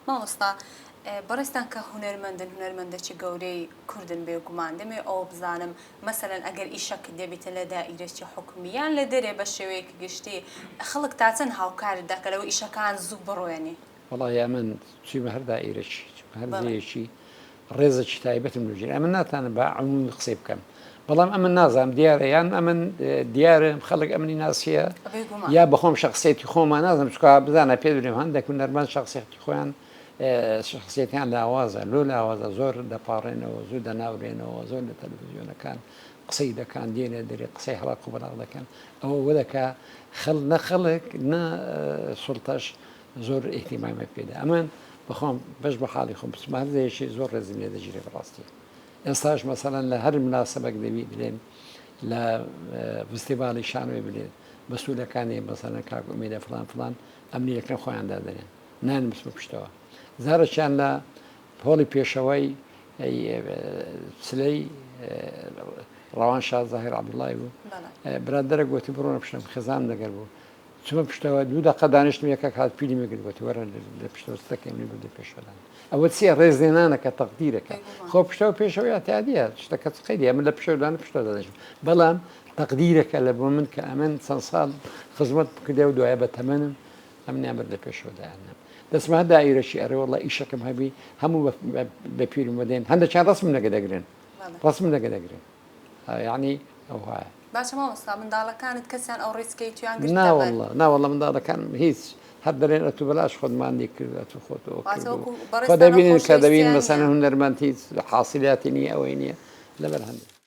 مامۆستا بەڕێستان کە هونەرمەندێکی گەورەی کوردن بێگومان دەمێ ئەو بزانم مەسەلەن ئەگەر ئیشەکە دەبێتە لە دائیرەی حکومیان لە دەرێ بە شێوەیەکی گشتی خەڵک تا چەند هاوکارت دەکە لەوە ئیشەکان زوو بڕۆێنێ وڵای من چوومە هەر دائیرەکی هەر دەیەکی ڕێزێکی تایبەتم لەژێر ئەمە ناتانە بە عمومی قسەی بکەم بەڵام ئەمە نازانم دیارە یان ئەمن دیارە خەڵک ئەمنی ناسیە یا بەخۆم شخصیەتی خۆمان نازانم چکە بزانە پێ دورێم هەندێک و نەرمان شخصیەتی خۆیان شخصیەتیان لاوازە لۆ لاوازە زۆر دەپاڕێنەوە زوو دەناورێنەوە زۆر لە تەلەڤیزیۆنەکان قسەی دەکان دێنێ دەرێ قسەی هەڵاق و بەلاغ دەکەن ئەوە وە دەکا نە خەڵک نە سوڵتەش زۆر ئیحتیمامە پێدا ئەمن بخۆم بەش بە حاڵی خۆم بسمار دەیەشی زۆر ڕێزم لێ دەگیرێ بەڕاستی ئێستاش مەسەڵەن لە هەر مناسبەک دەبی بلێن لە فستیڤاڵی شانوێ بلێن بەسوولەکانی مەسەڵەن کاک ئومێدە فڵان ئەمنی یەکەم خۆیان دادەنێن نانمسمە پشتەوە زارەکیان لە پۆڵی پێشەوەی سلەی ڕەوان شاد زاهیر عەبدوڵڵای بوو برادەرە گوتی بڕۆنە پشتم خێزانم لەگەر بوو چمە پشتەوە دوو دەقە دانیشتم یەکە کات پیلی مێگرت گوتی وەرە لە پشتەوە ستەکەمی بردە پێشەوەدان ئەوە چییە ڕێزێنانەکە تەقدیرەکە خۆ پشتەوە پێشەوە ئاتیادیە شتەکە قەیدی من لە پشتەوەدانە پشتەوە دەدەژم بەڵام تەقدیرەکە لە بۆ من کە ئەمن چەند ساڵ خزمەت کردێ و دوایە بە تەمەنم ئەمنیان برد لە پێشەوەدایانە دەسمە دائیرەشی ئەرێ وەڵڵا ئیشەکەم هەبی هەموو بە پیرم وەدەین هەندێکیان ڕەسم لەگە دەگرن ڕەسم لەگە دەگرن یعنی ئەو وایە باشە مامۆستا منداڵەکانت کەسیان ئەو ڕێسکەی تویان ناوەڵڵا منداڵەکان هیچ هەر دەرێن ئەتو بەلاش خۆتمانی کرد ئەتو خۆتەوە خۆ دەبینن کە دەبین مەسەن هونەرمەند هیچ حاسیلاتی نییە ئەوەی نییە لەبەر هەندێک